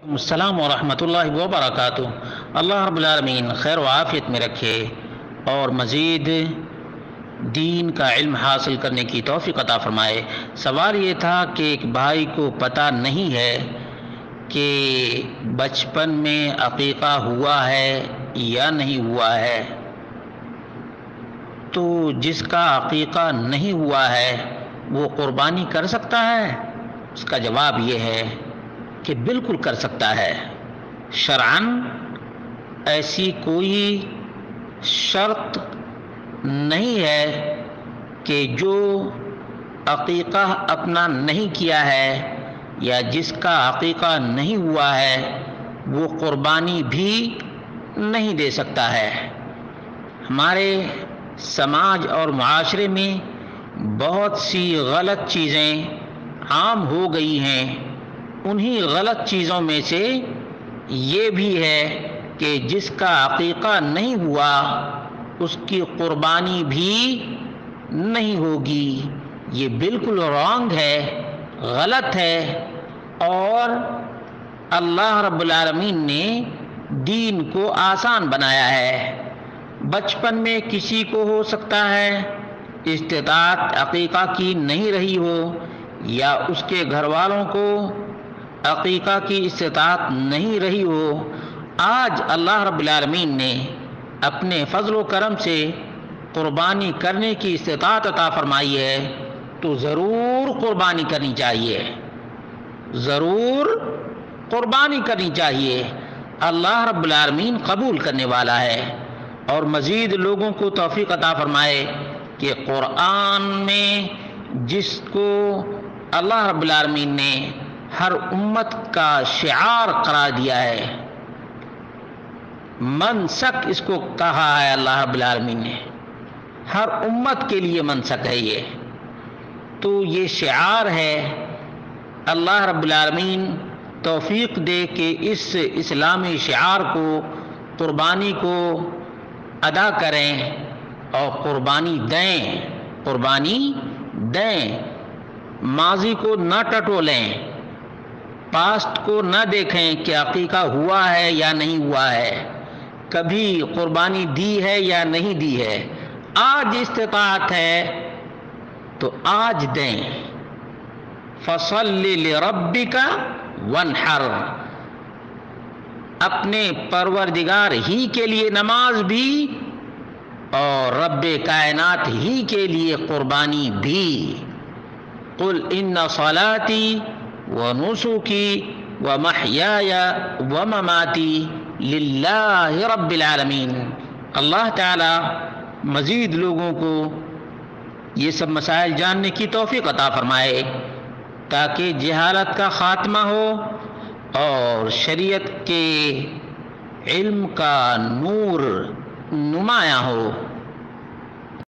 السلام ورحمۃ اللہ وبرکاتہ۔ اللہ رب العالمین خیر و عافیت میں رکھے اور مزید دین کا علم حاصل کرنے کی توفیق عطا فرمائے۔ سوال یہ تھا کہ ایک بھائی کو پتہ نہیں ہے کہ بچپن میں عقیقہ ہوا ہے یا نہیں ہوا ہے، تو جس کا عقیقہ نہیں ہوا ہے وہ قربانی کر سکتا ہے؟ اس کا جواب یہ ہے کہ بالکل کر سکتا ہے۔ شرعاً ایسی کوئی شرط نہیں ہے کہ جو عقیقہ اپنا نہیں کیا ہے یا جس کا عقیقہ نہیں ہوا ہے وہ قربانی بھی نہیں دے سکتا ہے۔ ہمارے سماج اور معاشرے میں بہت سی غلط چیزیں عام ہو گئی ہیں۔ انہی غلط چیزوں میں سے یہ بھی ہے کہ جس کا عقیقہ نہیں ہوا اس کی قربانی بھی نہیں ہوگی۔ یہ بالکل رانگ ہے، غلط ہے، اور اللہ رب العالمین نے دین کو آسان بنایا ہے۔ بچپن میں کسی کو ہو سکتا ہے استطاعت عقیقہ کی نہیں رہی ہو، یا اس کے گھر والوں کو عقیقہ کی استطاعت نہیں رہی ہو۔ آج اللہ رب العالمین نے اپنے فضل و کرم سے قربانی کرنے کی استطاعت عطا فرمائی ہے، تو ضرور قربانی کرنی چاہیے، ضرور قربانی کرنی چاہیے۔ اللہ رب العالمین قبول کرنے والا ہے، اور مزید لوگوں کو توفیق عطا فرمائے کہ قرآن میں جس کو اللہ رب العالمین نے ہر امت کا شعار قرار دیا ہے، منسک اس کو کہا ہے اللہ رب العالمین نے، ہر امت کے لیے منسک ہے یہ، تو یہ شعار ہے۔ اللہ رب العالمین توفیق دے کہ اس اسلامی شعار کو، قربانی کو ادا کریں اور قربانی دیں۔ ماضی کو نہ ٹٹولیں، پاسٹ کو نہ دیکھیں کہ عقیقہ ہوا ہے یا نہیں ہوا ہے، کبھی قربانی دی ہے یا نہیں دی ہے۔ آج استطاعت ہے تو آج دیں۔ فَصَلِّ لِرَبِّكَ وَانْحَرْ، اپنے پروردگار ہی کے لیے نماز بھی اور رب کائنات ہی کے لیے قربانی بھی۔ قُلْ إِنَّ صَلَاتِي وَنُسُكِي وَمَحْيَايَ وَمَمَاتِي لِلَّهِ رَبِّ الْعَالَمِينَ۔ اللہ تعالی مزید لوگوں کو یہ سب مسائل جاننے کی توفیق عطا فرمائے تاکہ جہالت کا خاتمہ ہو اور شریعت کے علم کا نور نمایاں ہو۔